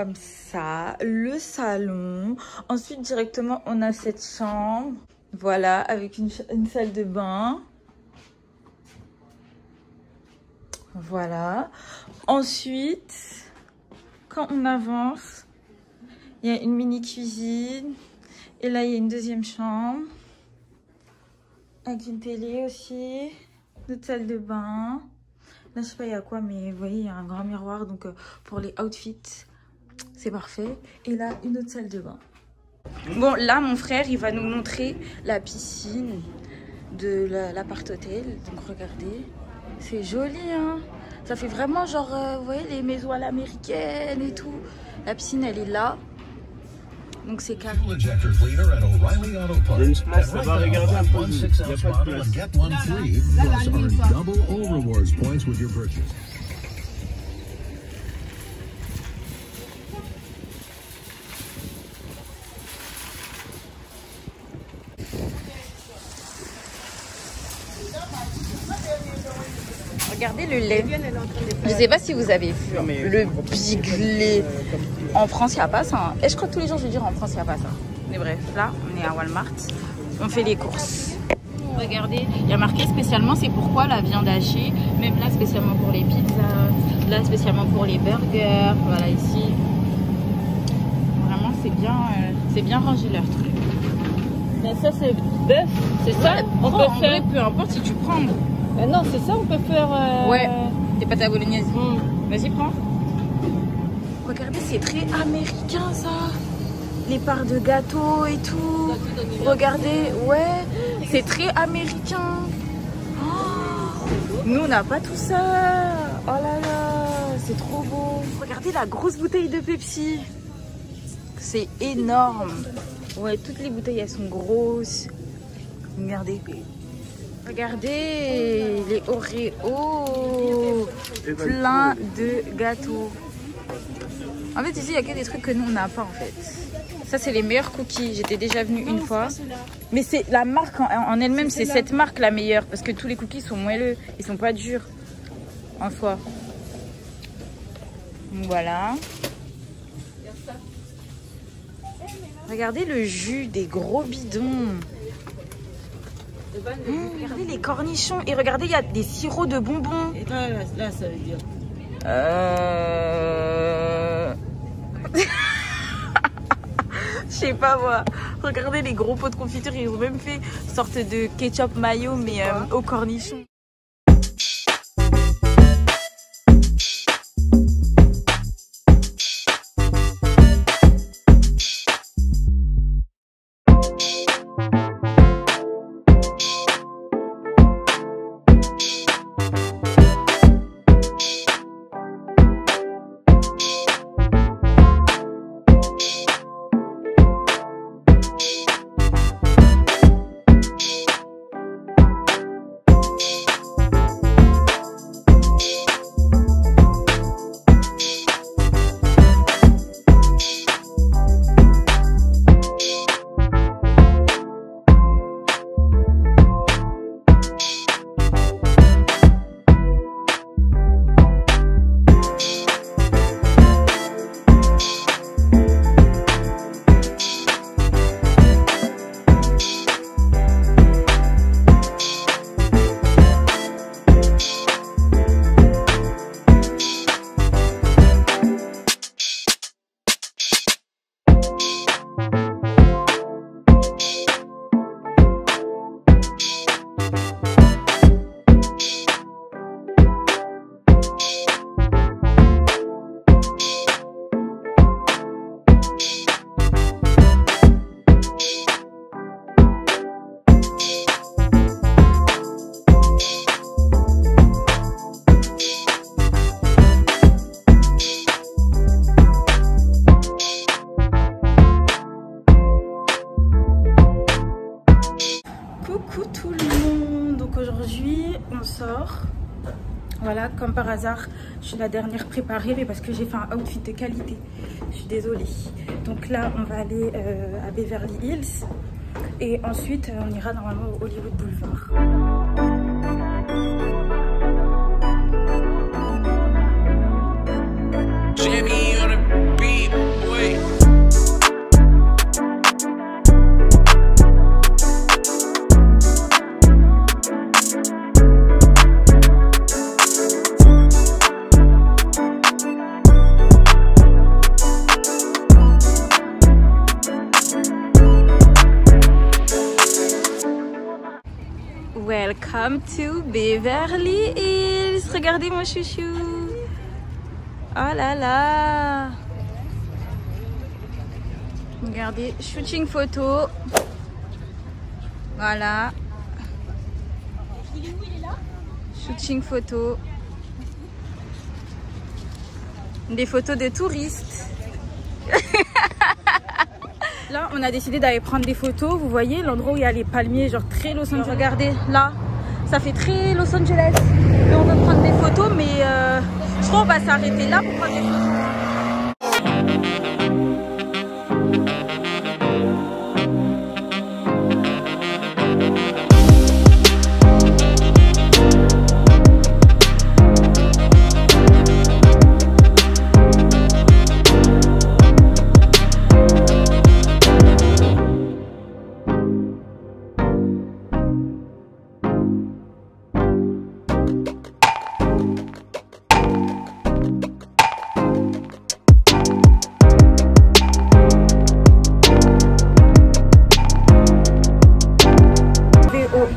comme ça, le salon. Ensuite, directement, on a cette chambre. Voilà, avec une salle de bain. Voilà. Ensuite, quand on avance, il y a une mini cuisine. Et là, il y a une deuxième chambre. Avec une télé aussi. Notre salle de bain. Là, je sais pas il y a quoi, mais vous voyez, il y a un grand miroir. Donc, pour les outfits, c'est parfait. Et là, une autre salle de bain. Bon, là, mon frère, il va nous montrer la piscine de l'appart-hôtel. Donc, regardez. C'est joli, hein. Ça fait vraiment genre, vous voyez, les maisons à l'américaine et tout. La piscine, elle est là. Donc c'est carré. Il y a une place, ça va regarder un peu. Il n'y a pas de place. Regardez le lait. Je sais pas si vous avez vu le big lait. En France, il n'y a pas ça. Et je crois que tous les jours, je vais dire en France, il n'y a pas ça. Mais bref, là, on est à Walmart. On fait les courses. Regardez, il y a marqué spécialement, c'est pourquoi la viande hachée. Même là, spécialement pour les pizzas. Là, spécialement pour les burgers. Voilà, ici. Vraiment, c'est bien rangé leur truc. Mais ça, c'est bœuf, c'est ça? Ouais, on peut faire. Vrai, peu importe si tu prends. Non, c'est ça, on peut faire. Ouais, des pâtes à bolognaise. Vas-y, prends. Regardez, c'est très américain ça. Les parts de gâteau et tout. Regardez, ouais, c'est très américain. Oh, nous, on n'a pas tout ça. Oh là là, c'est trop beau. Regardez la grosse bouteille de Pepsi. C'est énorme. Ouais, toutes les bouteilles, elles sont grosses. Regardez. Regardez les Oreos. Plein de gâteaux. En fait, ici, il n'y a que des trucs que nous, on n'a pas, en fait. Ça, c'est les meilleurs cookies. J'étais déjà venue une fois. Mais c'est la marque en elle-même, c'est cette marque la meilleure. Parce que tous les cookies sont moelleux. Ils sont pas durs, en soi. Voilà. Regardez le jus des gros bidons. Regardez les cornichons. Et regardez, il y a des sirops de bonbons. Et là, ça veut dire. Je sais pas moi. Regardez les gros pots de confiture. Ils ont même fait une sorte de ketchup mayo, mais au cornichon. Sort. Voilà, comme par hasard, je suis la dernière préparée, mais parce que j'ai fait un outfit de qualité. Je suis désolée. Donc là, on va aller à Beverly Hills. Et ensuite, on ira normalement au Hollywood Boulevard. Jimmy on the beat. Welcome to Beverly Hills. Regardez mon chouchou. Oh là là. Regardez, shooting photo. Voilà. Shooting photo. Des photos de touristes. Là, on a décidé d'aller prendre des photos. Vous voyez l'endroit où il y a les palmiers, genre très Los Angeles. Regardez, là, ça fait très Los Angeles. Et on veut prendre des photos, mais je crois qu'on va s'arrêter là pour prendre des photos.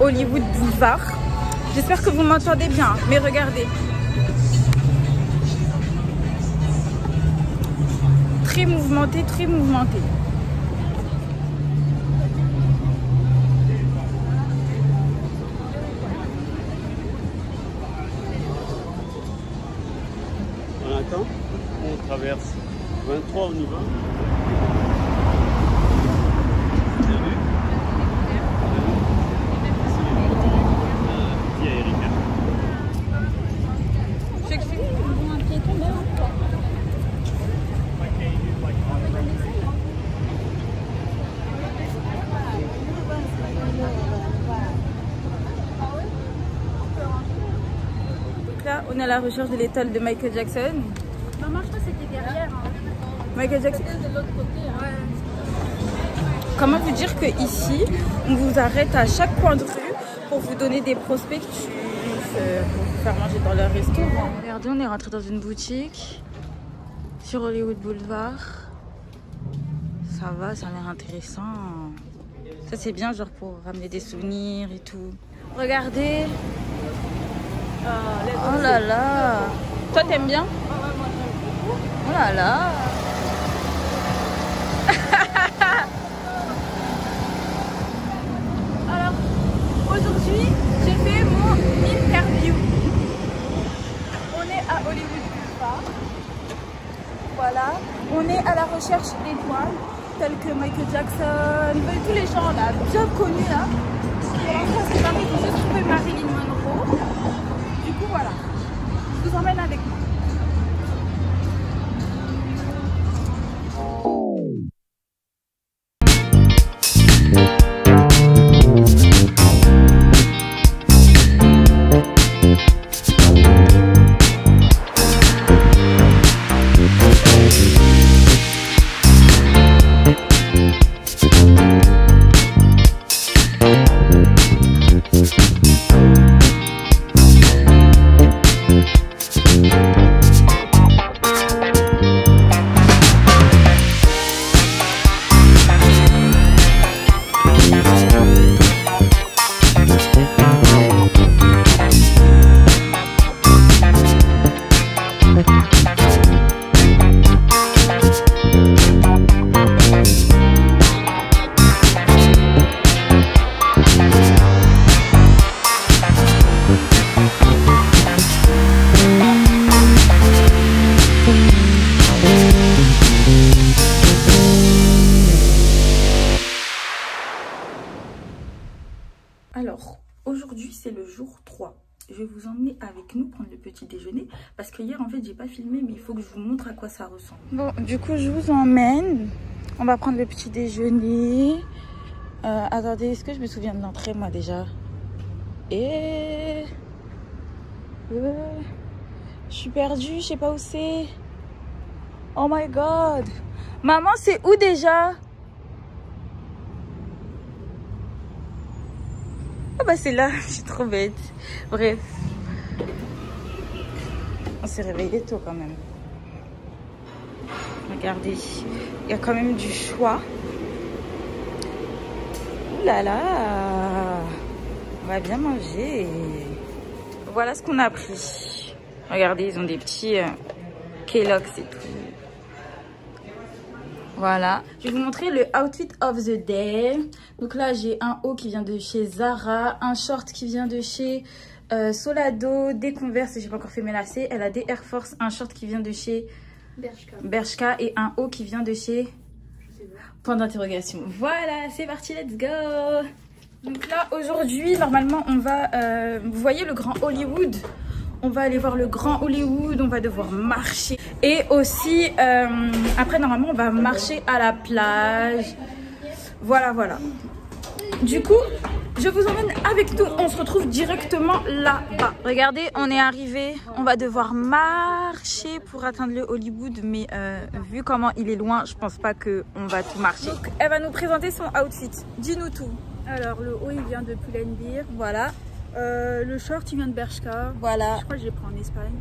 Hollywood Boulevard. J'espère que vous m'entendez bien, mais regardez. Très mouvementé, très mouvementé. On attend, on traverse 23, on y va. Là, on est à la recherche de l'étoile de Michael Jackson. Maman, je crois que c'était derrière. Hein. Michael Jackson. De l'autre côté. Hein. Ouais. Comment vous dire que ici, on vous arrête à chaque coin de rue pour vous donner des prospectus, pour vous faire manger dans leur restaurant. Regardez, on est rentré dans une boutique sur Hollywood Boulevard. Ça va, ça a l'air intéressant. Ça c'est bien, genre pour ramener des souvenirs et tout. Regardez. Oh là là. Toi t'aimes bien? Oh là là. Alors aujourd'hui j'ai fait mon interview. On est à Hollywood Boulevard. Voilà. On est à la recherche d'étoiles telles que Michael Jackson, tous les gens là bien connus là. Pour l'instant c'est pas pour juste trouver Marilyn Monroe. Du coup voilà. Je vous emmène avec moi. Alors, aujourd'hui c'est le jour 3. Je vais vous emmener avec nous prendre le petit déjeuner parce que hier en fait j'ai pas filmé, mais il faut que je vous montre à quoi ça ressemble. Bon, du coup je vous emmène. On va prendre le petit déjeuner. Attendez, est-ce que je me souviens de l'entrée moi déjà? Et je suis perdue, je sais pas où c'est. Oh my god. Maman, c'est où déjà? Ah bah c'est là, je suis trop bête. Bref. On s'est réveillé tôt quand même. Regardez, il y a quand même du choix. Ouh là là. va bien manger. Voilà ce qu'on a pris. Regardez, ils ont des petits Kellogg's et tout. Voilà. Je vais vous montrer le outfit of the day. Donc là, j'ai un haut qui vient de chez Zara, un short qui vient de chez Solado, des Converse, j'ai pas encore fait mes lacets. Elle a des Air Force, un short qui vient de chez Bershka et un haut qui vient de chez point d'interrogation. Voilà, c'est parti, let's go. Donc là, aujourd'hui, normalement, on va... vous voyez le Grand Hollywood? On va aller voir le Grand Hollywood, on va devoir marcher. Et aussi, après, normalement, on va marcher à la plage. Voilà, voilà. Du coup, je vous emmène avec nous. On se retrouve directement là-bas. Regardez, on est arrivé. On va devoir marcher pour atteindre le Hollywood. Mais vu comment il est loin, je pense pas qu'on va tout marcher. Donc, elle va nous présenter son outfit. Dis-nous tout. Alors, le haut, il vient de Pull&Bear. Voilà. Le short, il vient de Bershka. Voilà. Je crois que je l'ai pris en Espagne.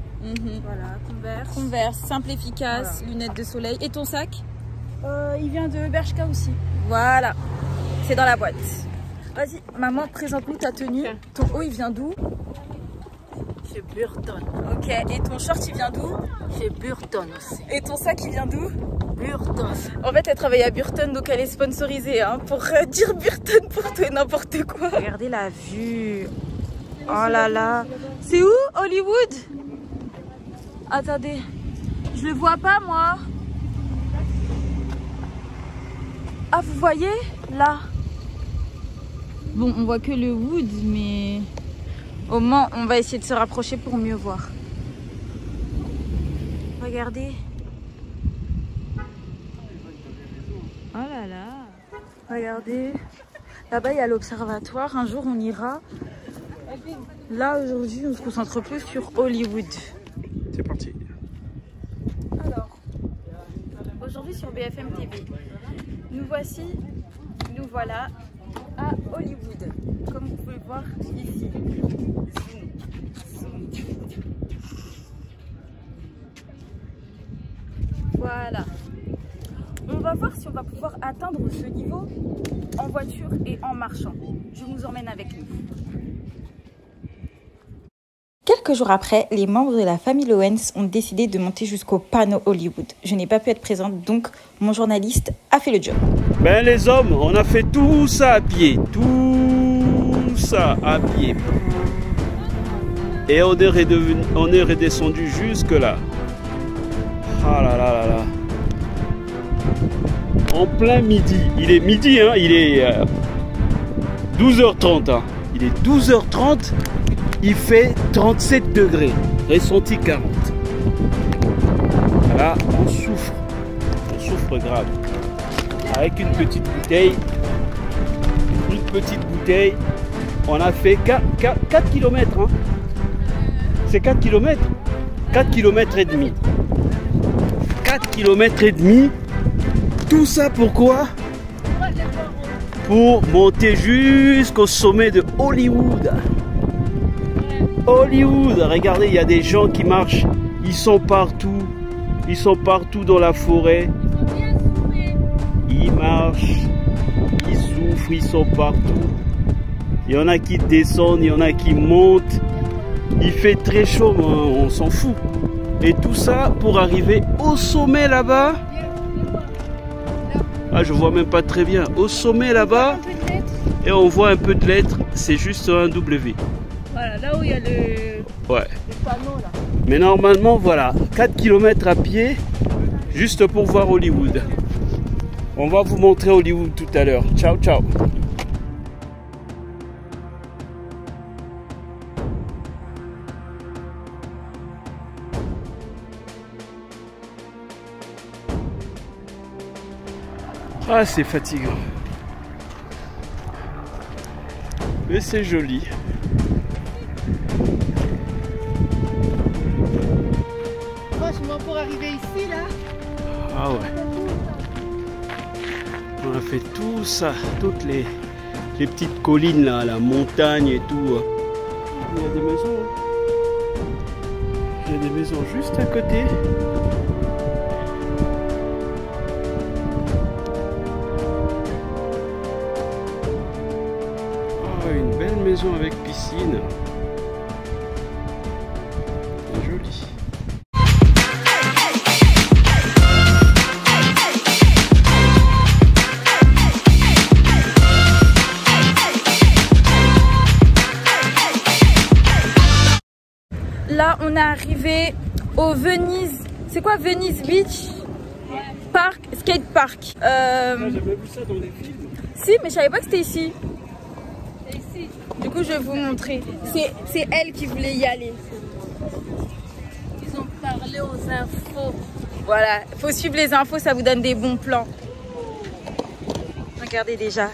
Voilà, Converse. Converse, simple, efficace, voilà. Lunettes de soleil. Et ton sac? Il vient de Bershka aussi. Voilà. C'est dans la boîte. Vas-y, maman, présente-nous ta tenue. Okay. Ton haut, il vient d'où? Chez Burton. Ok, et ton short, il vient d'où? Chez Burton aussi. Et ton sac, il vient d'où? Burton. En fait, elle travaille à Burton, donc elle est sponsorisée hein, pour dire Burton pour tout et n'importe quoi. Regardez la vue. Oh là là. C'est où, Hollywood? Attendez, je le vois pas, moi. Ah, vous voyez? Là. Bon, on voit que le wood, mais au moins, on va essayer de se rapprocher pour mieux voir. Regardez. Oh là là. Regardez. Là-bas, il y a l'observatoire. Un jour, on ira. Là, aujourd'hui, on se concentre plus sur Hollywood. C'est parti. Alors, aujourd'hui sur BFM TV, nous voilà à Hollywood, comme vous pouvez voir ici. Voilà. On va voir si on va pouvoir atteindre ce niveau en voiture et en marchant. Je vous emmène avec nous. Quelques jours après, les membres de la famille Owens ont décidé de monter jusqu'au panneau Hollywood. Je n'ai pas pu être présente, donc mon journaliste a fait le job. Ben les hommes, on a fait tout ça à pied. Tout ça à pied. Et on est redescendu jusque là. Ah là là là là. En plein midi. Il est midi, hein, il est 12h30. Hein. Il est 12h30. Il fait 37 degrés, ressenti 40. Là, on souffre grave. Avec une petite bouteille, on a fait 4 km. Hein. C'est 4 km 4 km et demi. 4 km et demi. Tout ça pourquoi? Pour monter jusqu'au sommet de Hollywood. Hollywood, regardez, il y a des gens qui marchent, ils sont partout dans la forêt. Ils marchent, ils souffrent, ils sont partout. Il y en a qui descendent, il y en a qui montent. Il fait très chaud, on s'en fout. Et tout ça pour arriver au sommet là-bas. Ah, je vois même pas très bien. Au sommet là-bas, et on voit un peu de lettres, c'est juste un W. Voilà, là où il y a le panneau là. Mais normalement, voilà, 4 km à pied, juste pour voir Hollywood. On va vous montrer Hollywood tout à l'heure. Ciao, ciao. Ah, c'est fatigant. Mais c'est joli. Franchement, pour arriver ici, là. Ah ouais. On a fait tout ça, toutes les petites collines là, la montagne et tout. Il y a des maisons. Il y a des maisons juste à côté. maison avec piscine. Joli. Là, on est arrivé au Venice. C'est quoi Venice Beach Park, skate park. J'avais vu ça dans les films. Si, mais je savais pas que c'était ici. C'est ici. Du coup, je vais vous montrer. C'est elle qui voulait y aller. Ils ont parlé aux infos. Voilà, faut suivre les infos, ça vous donne des bons plans. Regardez déjà.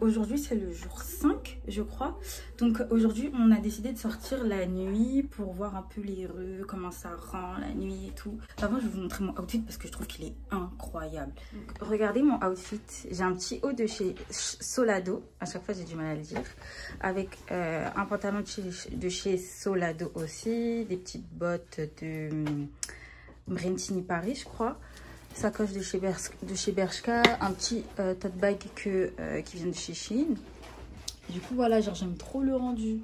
Aujourd'hui c'est le jour 5 je crois, donc aujourd'hui on a décidé de sortir la nuit pour voir un peu les rues, comment ça rend la nuit et tout. Avant je vais vous montrer mon outfit parce que je trouve qu'il est incroyable. Donc, regardez mon outfit, j'ai un petit haut de chez Solado, à chaque fois j'ai du mal à le dire, avec un pantalon de chez Solado aussi, des petites bottes de Brentini Paris je crois, sacoche de chez Bershka, un petit tote bag qui vient de chez Shein. Du coup voilà, genre j'aime trop le rendu.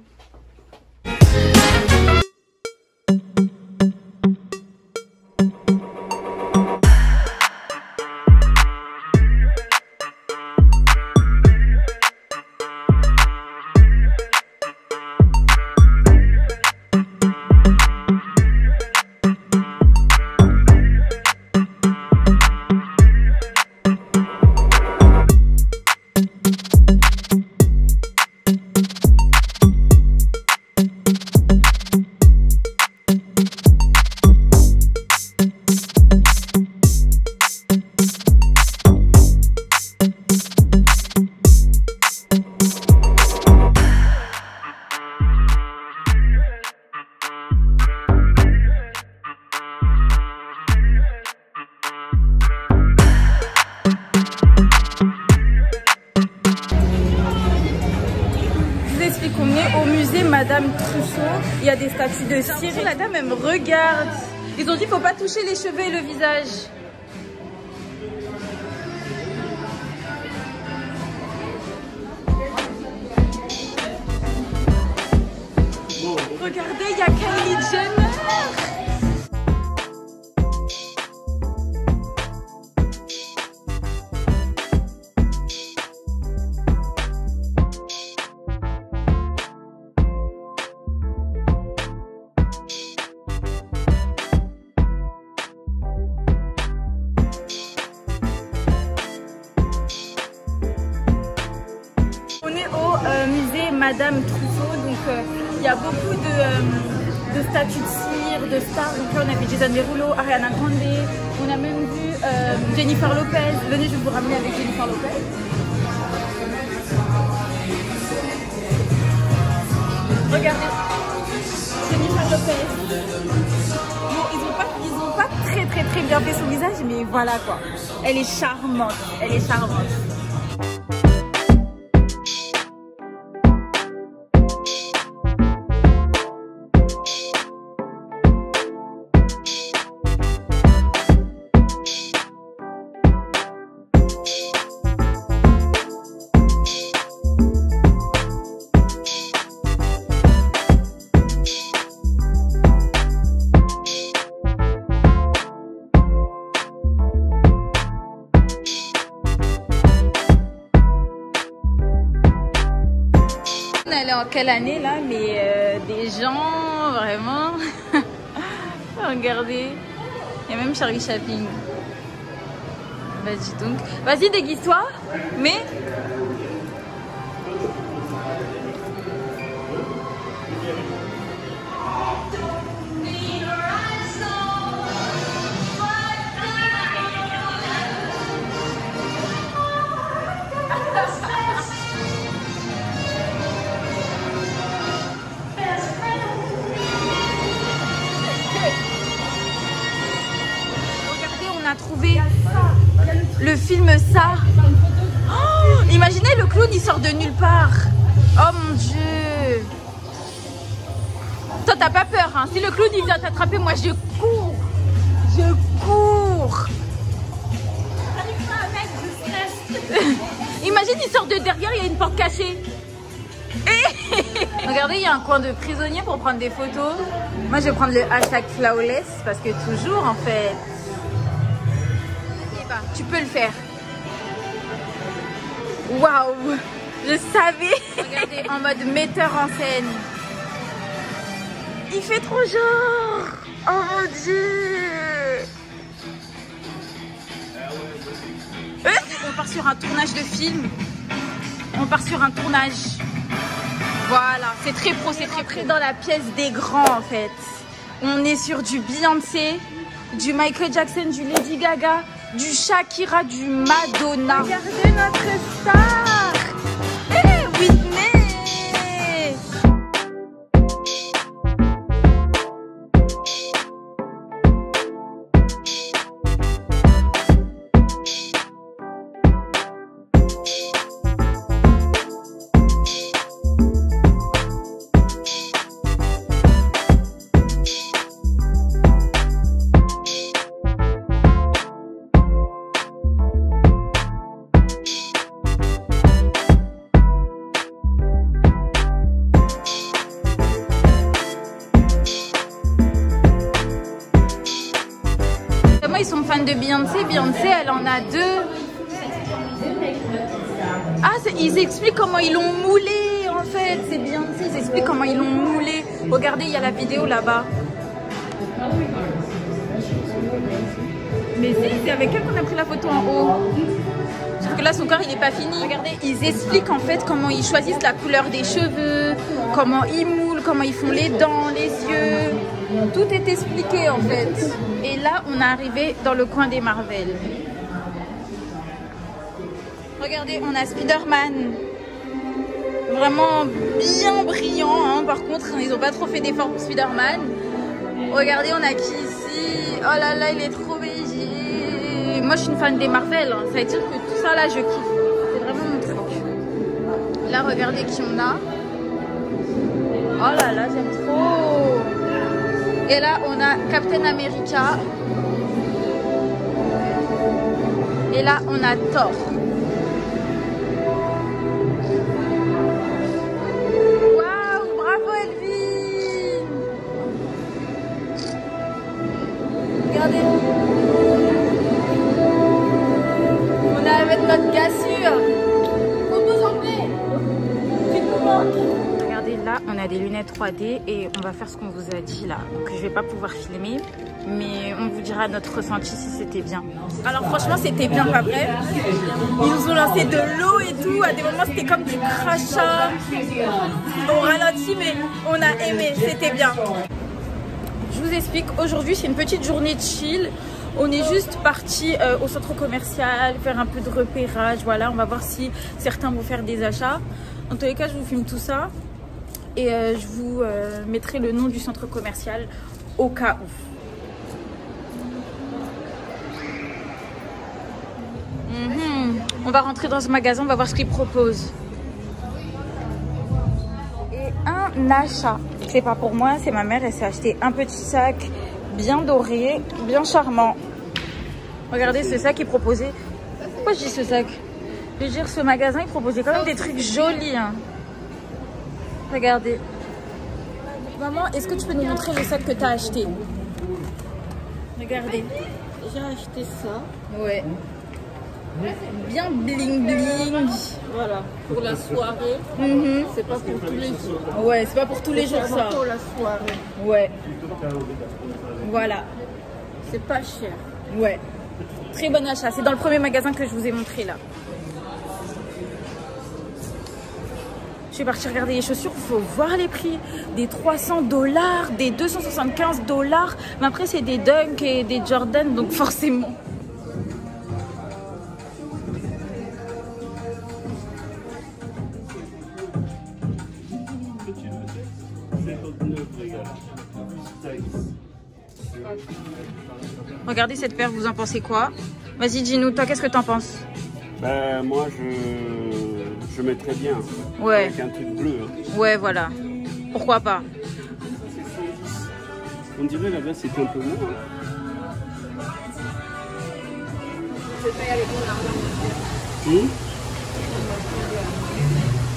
On est au musée Madame Tussauds. Il y a des statues de Cyril. La dame elle me regarde. Ils ont dit faut pas toucher les cheveux et le visage. Regardez, il y a Kylie Jenner. Musée Madame Tussauds, donc il y a beaucoup de statues de cire, de stars. Donc là, on a vu Jason Derulo, Ariana Grande. On a même vu Jennifer Lopez. Venez, je vais vous ramener avec Jennifer Lopez. Regardez, Jennifer Lopez. Bon, ils ont pas très bien fait son visage, mais voilà quoi. Elle est charmante, elle est charmante. On est en quelle année là, mais des gens vraiment. Regardez, il y a même Charlie Chaplin. Vas-y donc, vas-y déguise-toi, mais. On a trouvé le film Ça. Oh, imaginez le clown, il sort de nulle part. Oh mon dieu. Toi t'as pas peur hein? Si le clown il vient t'attraper, moi je cours. Je cours. Imagine il sort de derrière, il y a une porte cachée. Regardez, il y a un coin de prisonnier pour prendre des photos. Moi je vais prendre le hashtag flawless parce que toujours en fait. Tu peux le faire. Waouh, je savais. Regardez, en mode metteur en scène. Il fait trop genre. Oh mon dieu. On part sur un tournage de film. On part sur un tournage. Voilà, c'est très pro, c'est très près dans la pièce des grands en fait. On est sur du Beyoncé, du Michael Jackson, du Lady Gaga, du Shakira, du Madonna. Regardez notre star. Hey, Whitney. Ils sont fans de Beyoncé. Beyoncé, elle en a 2. Ah, ils expliquent comment ils l'ont moulé en fait. C'est Beyoncé, ils expliquent comment ils l'ont moulé. Regardez, il y a la vidéo là-bas. Mais c'est avec elle qu'on a pris la photo en haut. Sauf que là, son corps, il n'est pas fini. Regardez, ils expliquent en fait comment ils choisissent la couleur des cheveux, comment ils moulent, comment ils font les dents, les yeux. Tout est expliqué en fait. Et là, on est arrivé dans le coin des Marvel. Regardez, on a Spider-Man. Vraiment bien brillant. Hein. Par contre, ils n'ont pas trop fait d'efforts pour Spider-Man. Regardez, on a qui ici? Oh là là, il est trop léger. Moi, je suis une fan des Marvel. Hein. Ça veut dire que tout ça là, je kiffe. C'est vraiment mon truc. Là, regardez qui on a. Oh là là, j'aime trop. Et là, on a Captain America. Et là, on a Thor. Waouh, bravo Elvin. Regardez. On est avec notre cassure. Regardez là, on a des lunettes 3D et on va faire ce qu'on vous a dit là. Donc je vais pas pouvoir filmer, mais on vous dira notre ressenti si c'était bien. Alors franchement, c'était bien, pas vrai? Ils nous ont lancé de l'eau et tout. À des moments, c'était comme du crachat. On ralentit, mais on a aimé. C'était bien. Je vous explique, aujourd'hui c'est une petite journée de chill. On est juste parti au centre commercial, faire un peu de repérage. Voilà, on va voir si certains vont faire des achats. En tous les cas, je vous filme tout ça. Et je vous mettrai le nom du centre commercial au cas où. On va rentrer dans ce magasin, on va voir ce qu'ils proposent. Et un achat. C'est pas pour moi, c'est ma mère. Elle s'est acheté un petit sac bien doré, bien charmant. Regardez ce sac, il proposait... Pourquoi je dis ce sac? Je veux dire, ce magasin, il proposait quand même des trucs jolis. Hein. Regardez. Maman, est-ce que tu peux nous montrer le sac que tu as acheté? Regardez. J'ai acheté ça. Ouais. Bien bling bling. Voilà, pour la soirée. C'est pas pour tous les jours. Ouais, c'est pas pour tous les jours ça. Pour la soirée. Ouais. Voilà. C'est pas cher. Ouais. Très bon achat. C'est dans le premier magasin que je vous ai montré là. Je suis partie regarder les chaussures. Il faut voir les prix. Des $300, des $275. Mais après, c'est des Dunk et des Jordan. Donc forcément. Regardez cette paire, vous en pensez quoi? Vas-y, dis-nous, toi, qu'est-ce que t'en penses? Ben, moi, je mettrais bien. Ouais. Avec un truc bleu. Hein. Ouais, voilà. Pourquoi pas? On dirait là-bas, c'était un peu moins. Hein.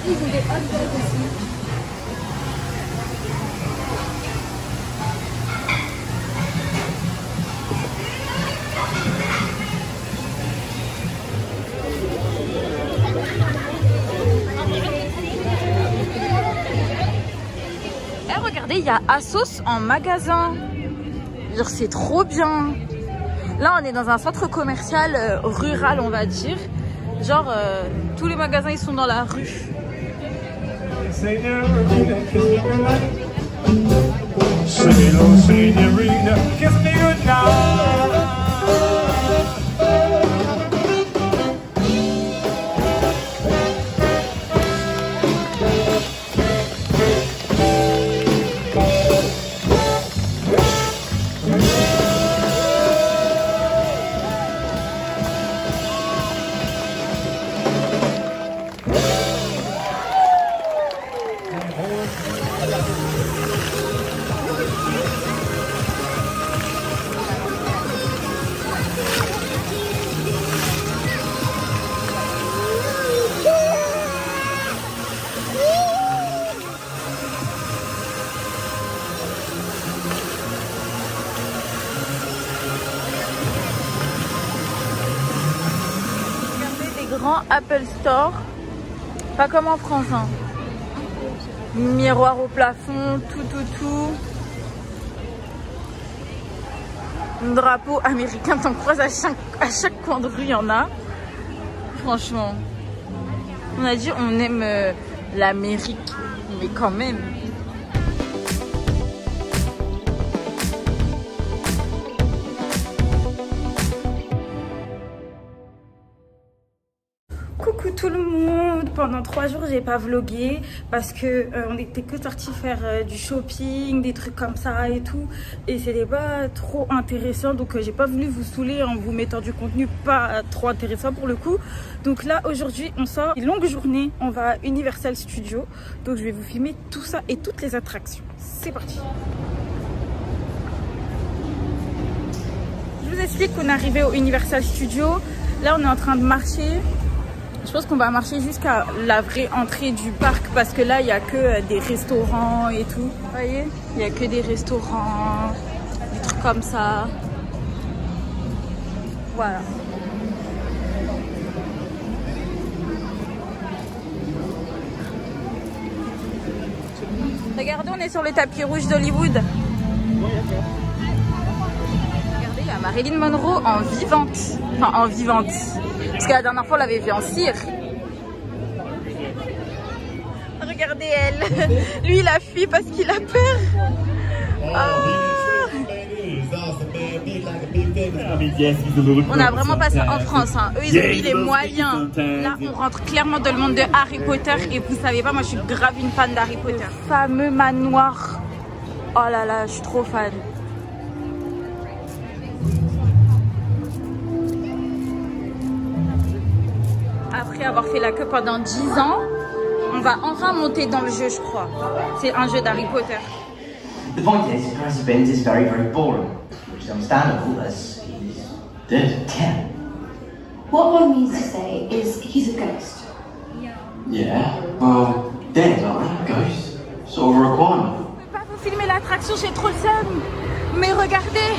Ils ont des hot dogs aussi. Regardez, il y a Asos en magasin. Genre, c'est trop bien. Là, on est dans un centre commercial rural, on va dire. Genre, tous les magasins, ils sont dans la rue. Apple Store, pas comme en France, hein. Miroir au plafond, tout. Un drapeau américain, t'en croises à chaque coin de rue, il y en a. Franchement, on a dit on aime l'Amérique, mais quand même. Coucou tout le monde. Pendant 3 jours j'ai pas vlogué parce que on était que sortis faire du shopping, des trucs comme ça et tout, et c'était pas trop intéressant, donc j'ai pas voulu vous saouler en vous mettant du contenu pas trop intéressant pour le coup. Donc là aujourd'hui on sort une longue journée, on va à Universal Studios, donc je vais vous filmer tout ça et toutes les attractions. C'est parti. Je vous explique qu'on est arrivé au Universal Studios. Là on est en train de marcher. Je pense qu'on va marcher jusqu'à la vraie entrée du parc parce que là, il n'y a que des restaurants et tout. Vous voyez, il n'y a que des restaurants, des trucs comme ça. Voilà. Regardez, on est sur le tapis rouge d'Hollywood. Regardez, il y a Marilyn Monroe en vivante. Enfin, en vivante. Parce que la dernière fois, on l'avait vue en cire. Regardez elle. Lui, il a fui parce qu'il a peur. Oh. On a vraiment pas ça en France. Hein. Eux, ils ont mis les moyens. Là, on rentre clairement dans le monde de Harry Potter. Et vous savez pas, moi, je suis grave une fan d'Harry Potter. Le fameux manoir. Oh là là, je suis trop fan. Après avoir fait la queue pendant 10 ans, on va enfin monter dans le jeu, je crois. C'est un jeu d'Harry Potter. The point is, Percy Bins is very, very boring, which is understandable as he's dead. Yeah. What one means to say is he's a ghost. Yeah, well, dead, aren't they? Ghosts. Sort of a requirement. Je peux pas vous filmer l'attraction, j'ai trop le seum. Mais regardez,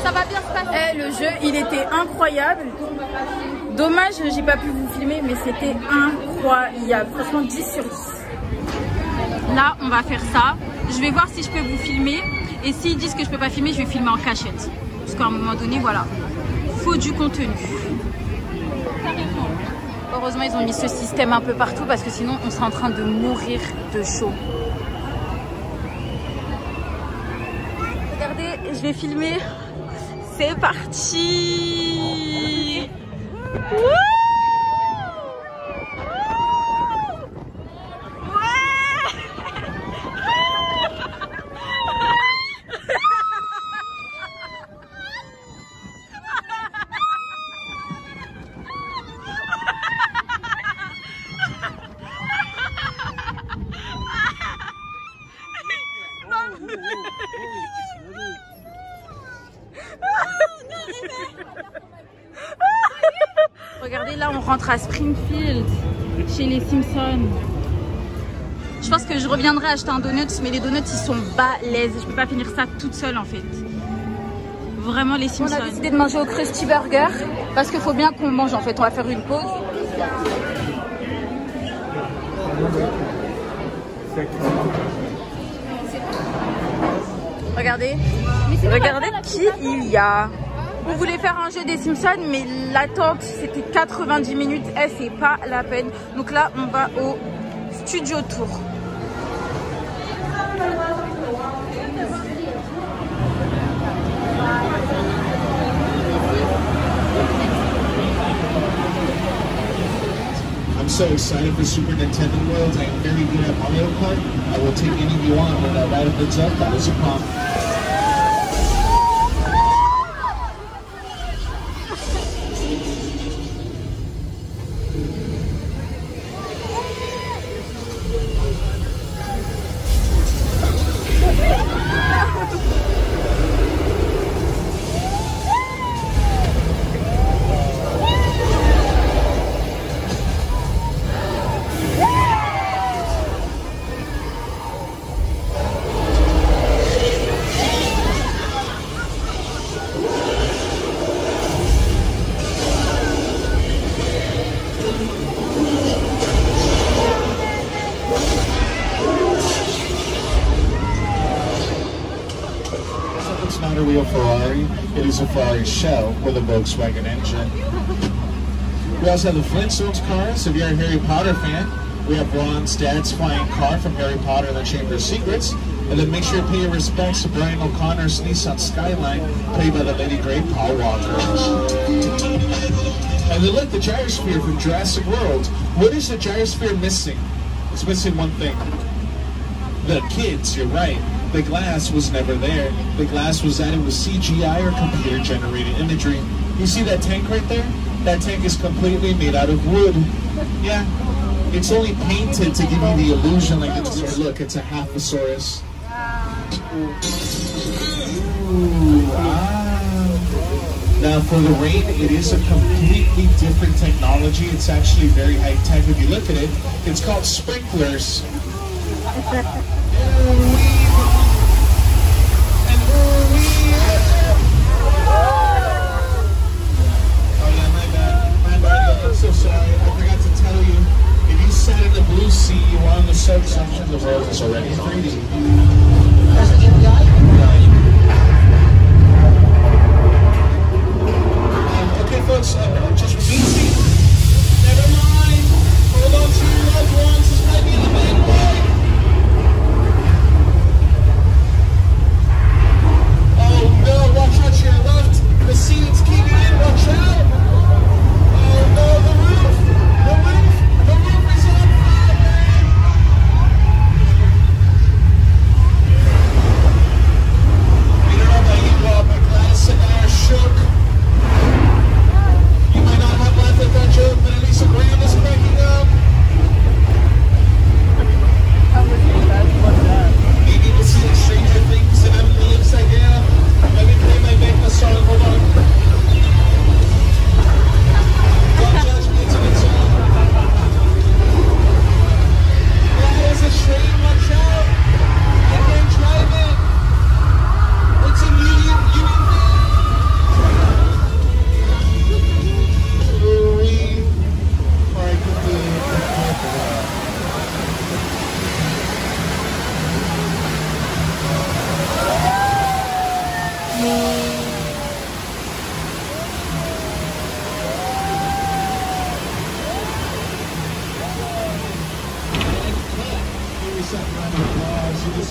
ça va bien se passer. Le jeu, il était incroyable. Dommage, j'ai pas pu vous filmer, mais c'était incroyable. Franchement, 10 sur 10. Là, on va faire ça. Je vais voir si je peux vous filmer. Et s'ils disent que je peux pas filmer, je vais filmer en cachette. Parce qu'à un moment donné, voilà, faut du contenu. Heureusement, ils ont mis ce système un peu partout parce que sinon, on serait en train de mourir de chaud. Regardez, je vais filmer. C'est parti. Wouh! Regardez, là on rentre à Springfield, chez les Simpsons. Je pense que je reviendrai acheter un donut, mais les donuts ils sont balèzes. Je peux pas finir ça toute seule en fait. Vraiment les Simpsons. On a décidé de manger au Krusty Burger parce qu'il faut bien qu'on mange en fait. On va faire une pause. Regardez, regardez qui il y a. On voulait faire un jeu des Simpsons, mais l'attente c'était 90 minutes. Et c'est pas la peine. Donc là, on va au Studio Tour. I'm so excited for Super Nintendo World. I am very good at Mario Kart. I will take any of you on when that ride opens up. That is a promise. It's not a real Ferrari, it is a Ferrari shell with a Volkswagen engine. We also have the Flintstones cars. If you're a Harry Potter fan, we have Ron's dad's flying car from Harry Potter and the Chamber of Secrets. And then make sure to pay your respects to Brian O'Connor's Nissan Skyline, played by the Lady Great Paul Walker. And then look, the gyrosphere from Jurassic World. What is the gyrosphere missing? It's missing one thing. The kids, you're right. The glass was never there. The glass was added with CGI or computer-generated imagery. You see that tank right there? That tank is completely made out of wood. Yeah, it's only painted to give you the illusion like it's a look, it's a Halfosaurus. Ooh, wow. Now for the rain, it is a completely different technology. It's actually very high-tech. If you look at it, it's called sprinklers. I'm so sorry, I forgot to tell you, if you sat in the blue sea, you were on the south section of the world, it's already 3D. Okay folks, just easy, never mind, hold on to your loved ones, this might be the big boy.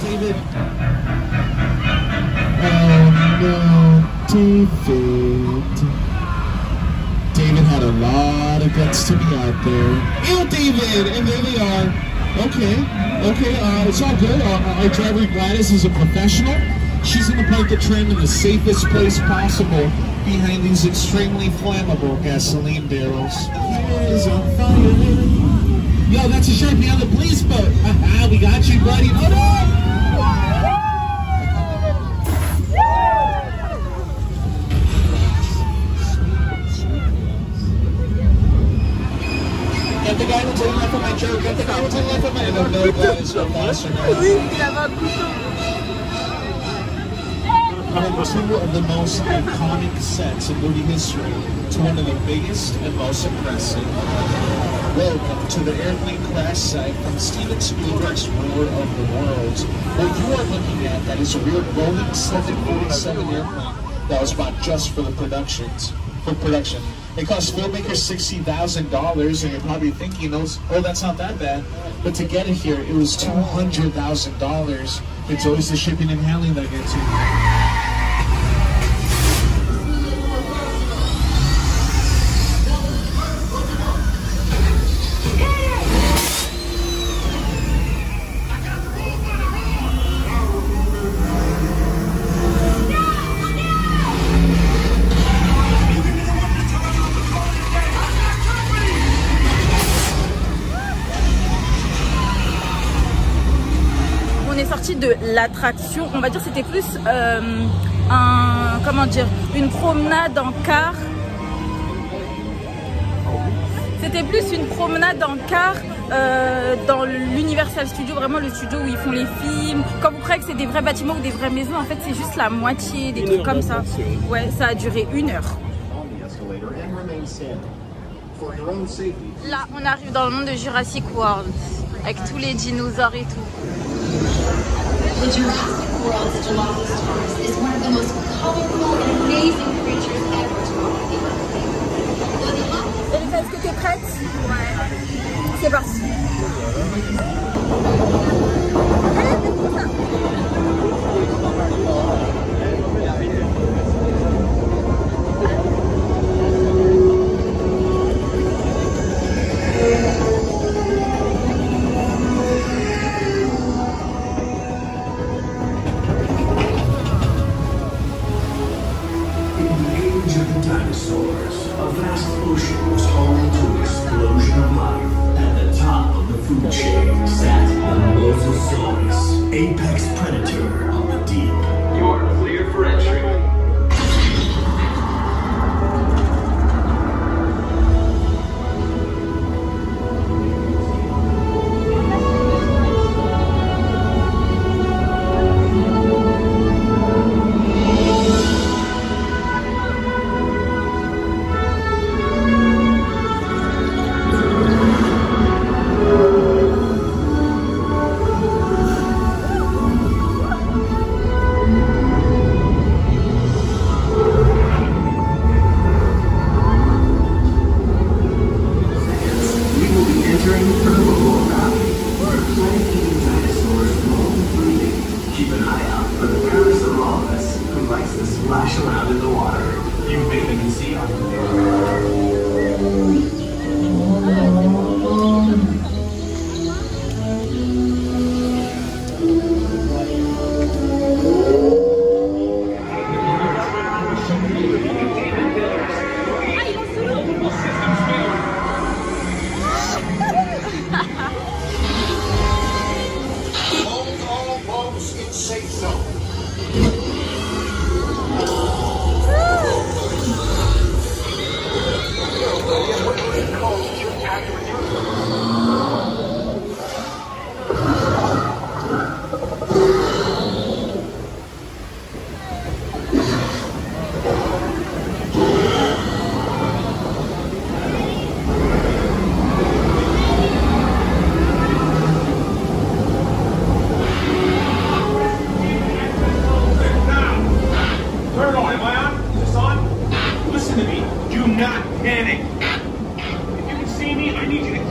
David. Oh no, David. David had a lot of guts to be out there. Ew, David! And there they are. Okay, it's all good. Our driver Gladys is a professional. She's gonna park the tram in the safest place possible behind these extremely flammable gasoline barrels. Here's on fire. Yo, that's a Sharpie on the police boat. Haha, we got you, buddy. Oh no! Get the guy who took left of my joke. Get the guy who took left of my... I don't know that is so awesome. Two of the most iconic sets in movie history to one of the biggest and most impressive. Welcome to the airplane crash site from Steven Spielberg's War of the Worlds. What you are looking at, that is a real Boeing 747 airplane that was bought just for the production. It cost filmmakers $60,000, and you're probably thinking, oh, that's not that bad. But to get it here, it was $200,000. It's always the shipping and handling that gets you. De l'attraction, on va dire c'était plus une promenade en car. C'était plus une promenade en car dans l'Universal Studio, vraiment le studio où ils font les films. Quand vous croyez que c'est des vrais bâtiments ou des vraies maisons, en fait c'est juste la moitié des trucs comme ça. Ouais, ça a duré 1 heure. Là, on arrive dans le monde de Jurassic World avec tous les dinosaures et tout. The Jurassic World's Dilophosaurus is one of the most colorful and amazing creatures ever to walk the earth. Elisa, est-ce que tu es prête? Ouais. C'est parti. Apex predator of the deep. You are clear for entry.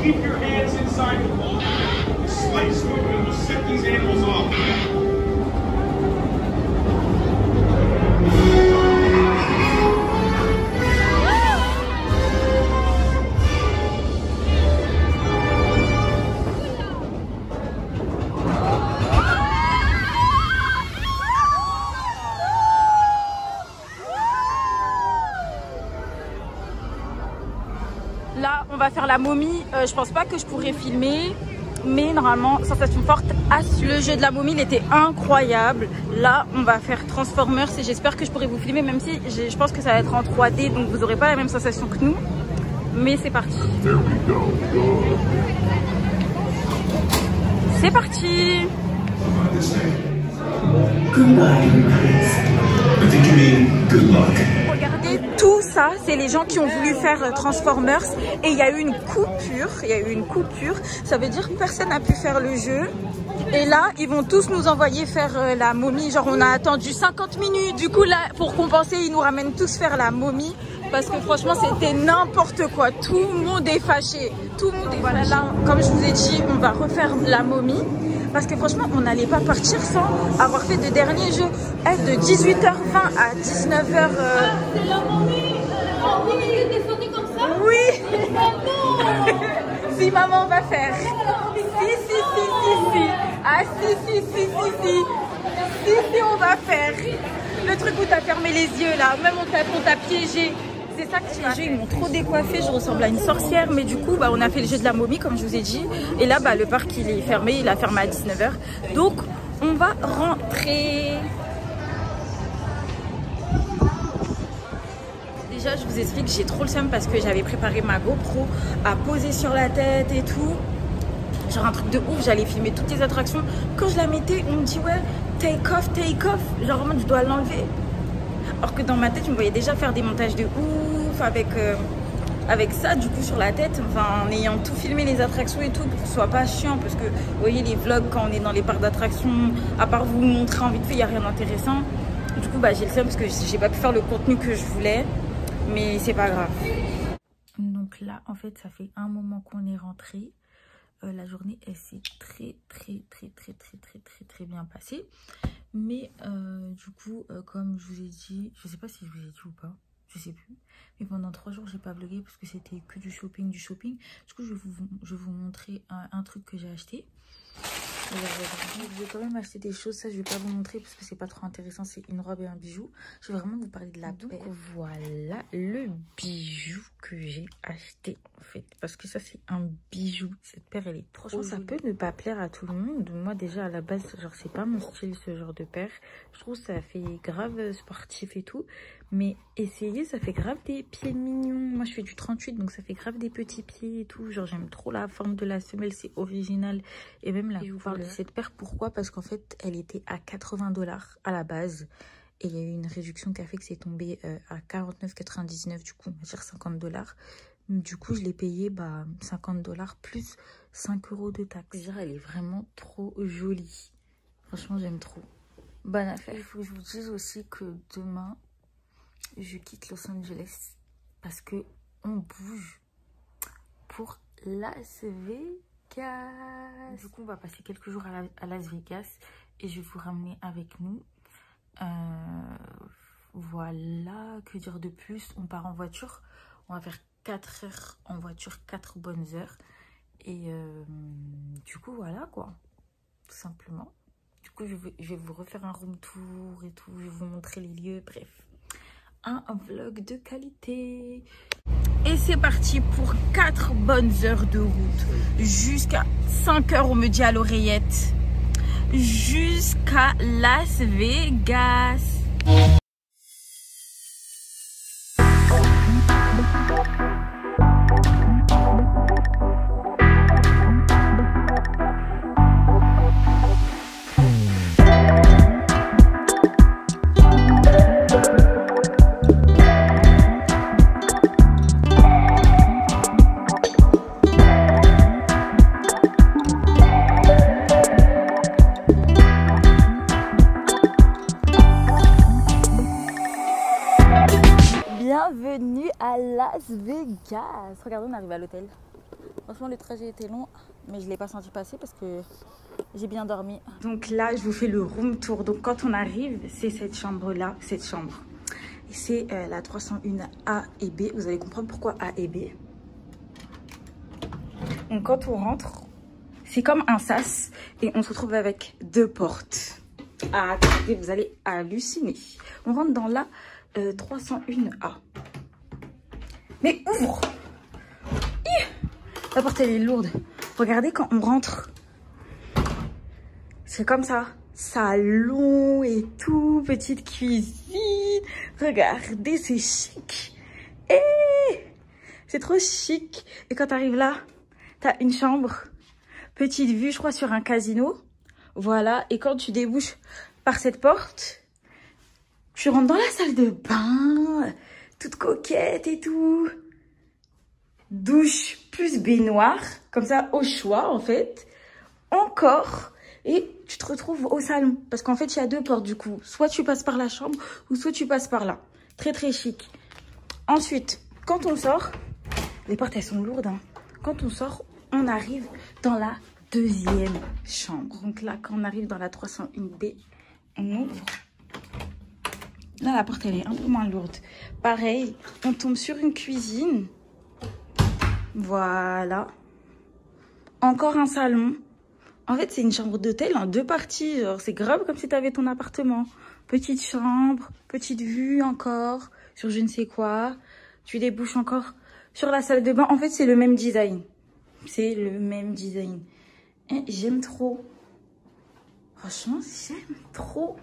Keep your hands inside the wall. The slightest movement will set these animals off. Là, on va faire la momie. Je pense pas que je pourrais filmer. Mais normalement, sensation forte assurée. Le jeu de la momie, il était incroyable. Là, on va faire Transformers et j'espère que je pourrai vous filmer, même si je pense que ça va être en 3D, donc vous n'aurez pas la même sensation que nous. Mais c'est parti. C'est parti. Regardez, tout ça, c'est les gens qui ont voulu faire Transformers et il y a eu une coupure. Ça veut dire que personne n'a pu faire le jeu. Et là, ils vont tous nous envoyer faire la momie. Genre, on a attendu 50 minutes. Du coup, là, pour compenser, ils nous ramènent tous faire la momie. Parce que franchement, c'était n'importe quoi. Tout le monde est fâché. Tout le monde est fâché. Là, comme je vous ai dit, on va refaire la momie. Parce que franchement, on n'allait pas partir sans avoir fait de derniers jeux. De 18h20 à 19h. C'est la momie. Oh oui, il est descendu comme ça. Oui. Non. Si maman va faire. Si. Ah si, on va faire. Le truc où t'as fermé les yeux là, même on t'a piégé. C'est ça que les jeux, ils m'ont trop décoiffé, je ressemble à une sorcière. Mais du coup, bah, on a fait le jeu de la momie, comme je vous ai dit. Et là, bah, le parc, il est fermé, il a fermé à 19h. Donc, on va rentrer. Déjà, je vous explique, j'ai trop le seum parce que j'avais préparé ma GoPro à poser sur la tête et tout. Genre un truc de ouf, j'allais filmer toutes les attractions. Quand je la mettais, on me dit ouais, take off. Genre vraiment, je dois l'enlever. Alors que dans ma tête, je me voyais déjà faire des montages de ouf avec ça du coup sur la tête. Enfin, en ayant tout filmé les attractions et tout pour que ce soit pas chiant. Parce que vous voyez les vlogs quand on est dans les parcs d'attractions, à part vous montrer en vite fait, il n'y a rien d'intéressant. Du coup, bah, j'ai le seum parce que j'ai pas pu faire le contenu que je voulais. Mais c'est pas grave. Donc là, en fait, ça fait un moment qu'on est rentré. La journée, elle s'est très bien passée. Mais du coup, comme je vous ai dit, je sais pas si je vous ai dit ou pas, je sais plus. Mais pendant 3 jours, j'ai pas vlogué parce que c'était que du shopping. Du coup, je vais vous montrer un truc que j'ai acheté. Je vais quand même acheter des choses, ça je vais pas vous montrer parce que c'est pas trop intéressant, c'est une robe et un bijou. Je vais vraiment vous parler de la paire. Donc voilà le bijou que j'ai acheté en fait, parce que ça c'est un bijou. Cette paire elle est trop jolie. Ça peut ne pas plaire à tout le monde. Moi déjà à la base genre c'est pas mon style ce genre de paire. Je trouve ça fait grave sportif et tout. Mais essayez, ça fait grave des pieds mignons. Moi je fais du 38 donc ça fait grave des petits pieds et tout. Genre j'aime trop la forme de la semelle, c'est original. Et même la couleur de cette paire, pourquoi? Parce qu'en fait elle était à 80 $ à la base. Et il y a eu une réduction qui a fait que c'est tombé à 49,99 du coup, on va dire 50 $. Du coup je l'ai payé 50 $ plus 5 € de taxe. Genre elle est vraiment trop jolie. Franchement j'aime trop. Bonne affaire. Il faut que je vous dise aussi que demain je quitte Los Angeles parce que on bouge pour Las Vegas. Du coup, on va passer quelques jours à Las Vegas et je vais vous ramener avec nous. Voilà, que dire de plus? On part en voiture. On va faire 4 heures en voiture, 4 bonnes heures. Et du coup, voilà quoi, tout simplement. Du coup, je vais vous refaire un room tour et tout. Je vais vous montrer les lieux, bref. Un vlog de qualité. Et c'est parti pour 4 bonnes heures de route. Jusqu'à 5 heures, on me dit à l'oreillette. Jusqu'à Las Vegas. Bienvenue à Las Vegas. Regardez, on arrive à l'hôtel. Franchement, le trajet était long, mais je ne l'ai pas senti passer parce que j'ai bien dormi. Donc là, je vous fais le room tour. Donc quand on arrive, c'est cette chambre-là, cette chambre. C'est la 301 A et B. Vous allez comprendre pourquoi A et B. Donc quand on rentre, c'est comme un sas et on se retrouve avec 2 portes. Ah, attendez, vous allez halluciner. On rentre dans la 301A. Mais ouvre! La porte, elle est lourde. Regardez quand on rentre. C'est comme ça. Salon et tout. Petite cuisine. Regardez, c'est chic. C'est trop chic. Et quand t'arrives là, t'as une chambre. Petite vue, je crois, sur un casino. Voilà. Et quand tu débouches par cette porte, tu rentres dans la salle de bain. Toute coquette et tout. Douche plus baignoire. Comme ça, au choix, en fait. Encore. Et tu te retrouves au salon. Parce qu'en fait, il y a deux portes, du coup. Soit tu passes par la chambre, ou soit tu passes par là. Très, très chic. Ensuite, quand on sort, les portes, elles sont lourdes, hein. Quand on sort, on arrive dans la deuxième chambre. Donc là, quand on arrive dans la 301B, on ouvre. Là, la porte, elle est un peu moins lourde. Pareil, on tombe sur une cuisine. Voilà. Encore un salon. En fait, c'est une chambre d'hôtel en deux parties. C'est grave comme si tu avais ton appartement. Petite chambre, petite vue encore sur je ne sais quoi. Tu débouches encore sur la salle de bain. En fait, c'est le même design. C'est le même design. Et j'aime trop. Franchement, j'aime trop.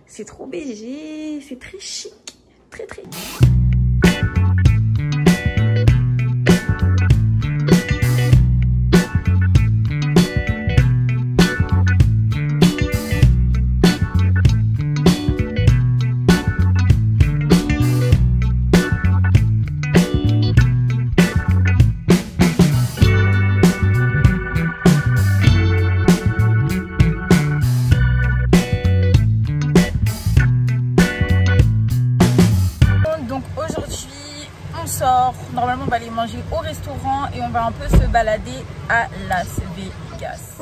C'est trop BG, c'est très chic, très très. Normalement, on va aller manger au restaurant et on va un peu se balader à Las Vegas.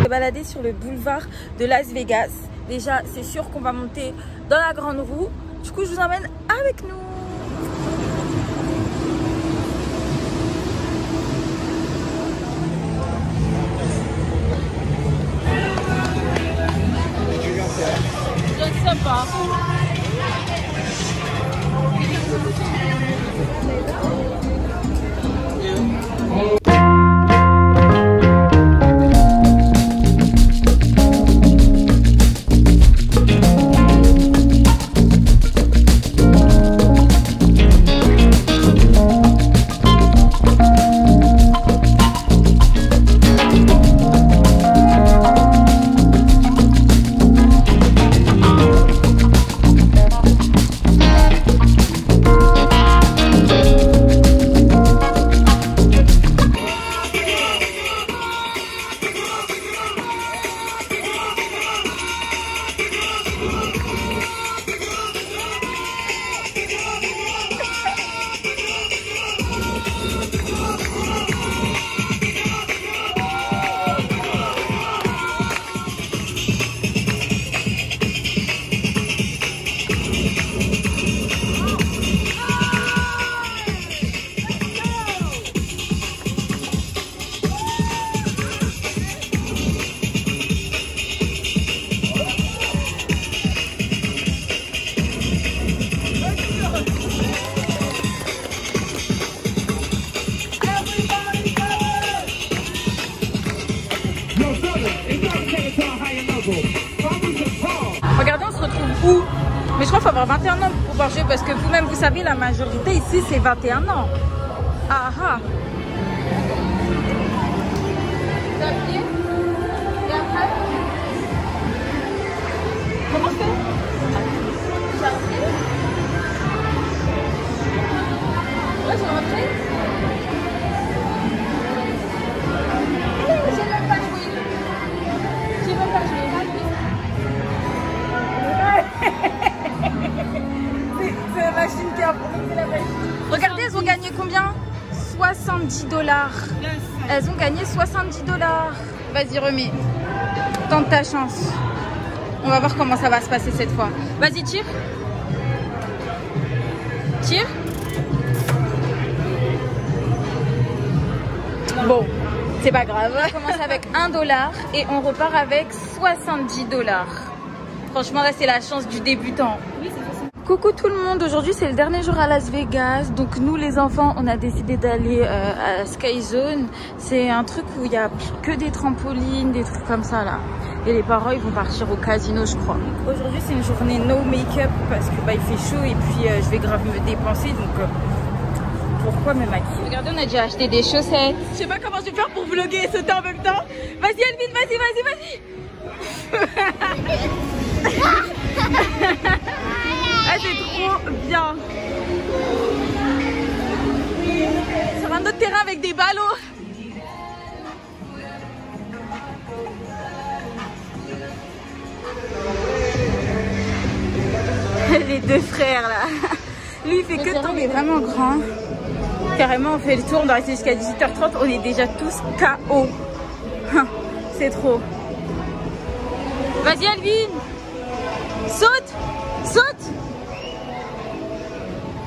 Balader sur le boulevard de Las Vegas. Déjà, c'est sûr qu'on va monter dans la grande roue. Du coup, je vous emmène avec nous. Je ne sais pas. Regardez, on se retrouve où? Mais je crois qu'il faut avoir 21 ans pour pouvoir jouer parce que vous-même, vous savez, la majorité ici, c'est 21 ans. Ah ah. Comment je fais? Ouais, je vais rentrer. J'ai même pas joué. J'ai même pas joué. C'est la machine qui a pris la machine. Regardez, elles ont gagné combien? 70 $. Elles ont gagné 70 $. Vas-y, remets. Tente ta chance. On va voir comment ça va se passer cette fois. Vas-y, tire. Tire. Bon, c'est pas grave. On commence avec $1 et on repart avec $70. Franchement, là, c'est la chance du débutant. Coucou tout le monde, aujourd'hui c'est le dernier jour à Las Vegas. Donc nous les enfants, on a décidé d'aller à Sky Zone. C'est un truc où il y a que des trampolines, des trucs comme ça là. Et les parents ils vont partir au casino je crois. Aujourd'hui c'est une journée no make-up parce que bah, il fait chaud et puis je vais grave me dépenser donc pourquoi me maquiller. Regardez, on a déjà acheté des chaussettes. Je sais pas comment je vais faire pour vlogger et sauter en même temps. Vas-y Alvin, vas-y. Ah, c'est trop bien. Sur un autre terrain avec des ballots. Les deux frères là. Lui il fait que de temps, il est vraiment grand. Carrément on fait le tour, on doit rester jusqu'à 18h30. On est déjà tous KO. C'est trop. Vas-y Alvin. Saute. Saute.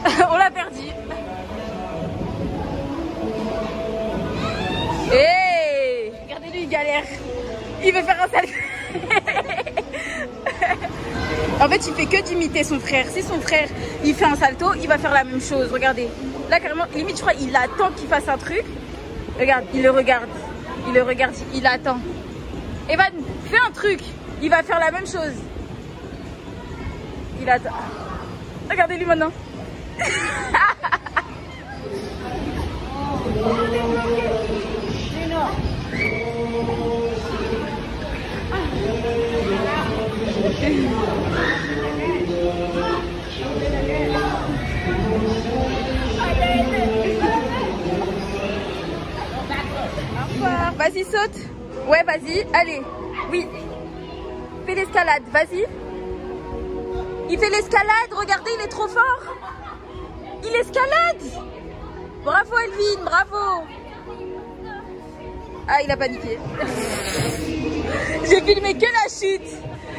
On l'a perdu. Hey, regardez-lui, il galère. Il veut faire un salto. En fait, il fait que d'imiter son frère. Si son frère, il fait un salto, il va faire la même chose. Regardez. Là, carrément, limite, je crois, il attend qu'il fasse un truc. Regarde, il le regarde. Il le regarde, il attend. Evan, fais un truc. Il va faire la même chose. Il attend. Regardez-lui maintenant. Vas-y, saute. Ouais, vas-y, allez. Oui. Fais l'escalade, vas-y. Il fait l'escalade, regardez, il est trop fort. Il escalade. Bravo Elvin, bravo. Ah, il a paniqué. J'ai filmé que la chute.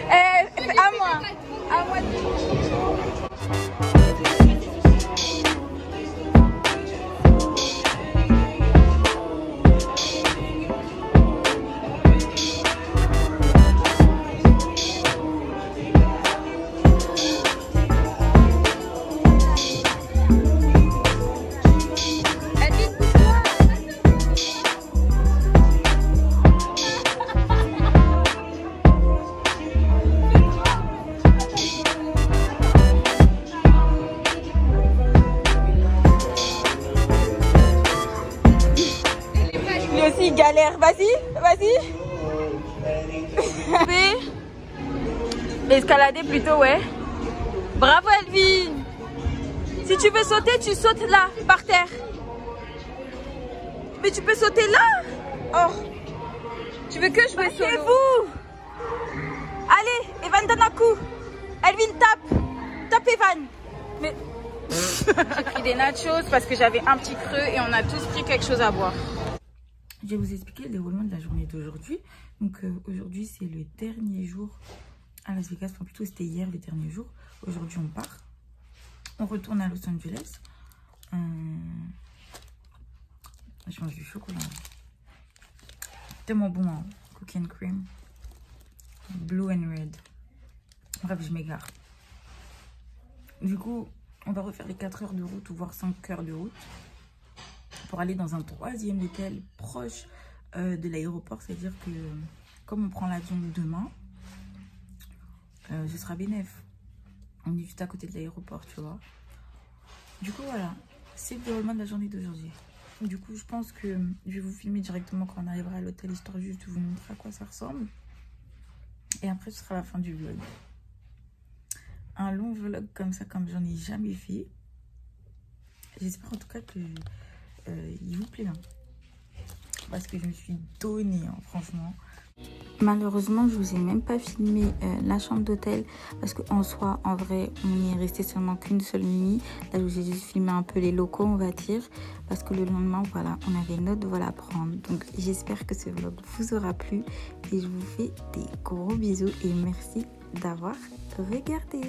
À moi. À moi. Il galère, vas-y, vas-y. Escalader plutôt, ouais. Bravo Elvin. Si tu veux sauter, tu sautes là, par terre. Mais tu peux sauter là. Oh. Tu veux que je me sauve vous. Allez, Evan donne un coup. Elvin tape. Tape Evan. Mais j'ai pris des nachos parce que j'avais un petit creux et on a tous pris quelque chose à boire. Je vais vous expliquer le déroulement de la journée d'aujourd'hui. Donc aujourd'hui c'est le dernier jour à Las Vegas. Enfin plutôt c'était hier le dernier jour. Aujourd'hui on part. On retourne à Los Angeles. Je mange du chocolat. Tellement bon hein. Cookie and cream. Blue and red. Bref je m'égare. Du coup on va refaire les 4 heures de route ou voire 5 heures de route. Pour aller dans un 3e hôtel proche de l'aéroport. C'est-à-dire que comme on prend l'avion demain, ce sera bénéf. On est juste à côté de l'aéroport, tu vois. Du coup, voilà. C'est le déroulement de la journée d'aujourd'hui. Du coup, je pense que je vais vous filmer directement quand on arrivera à l'hôtel, histoire juste de vous montrer à quoi ça ressemble. Et après, ce sera la fin du vlog. Un long vlog comme ça, comme j'en ai jamais fait. J'espère en tout cas que il vous plaît hein. Parce que je me suis donnée hein, franchement. Malheureusement, je vous ai même pas filmé la chambre d'hôtel parce qu'en soi, en vrai, on y est resté seulement qu'une seule nuit. Là, je vous ai juste filmé un peu les locaux, on va dire, parce que le lendemain, voilà, on avait notre vol à prendre. Donc, j'espère que ce vlog vous aura plu et je vous fais des gros bisous et merci d'avoir regardé.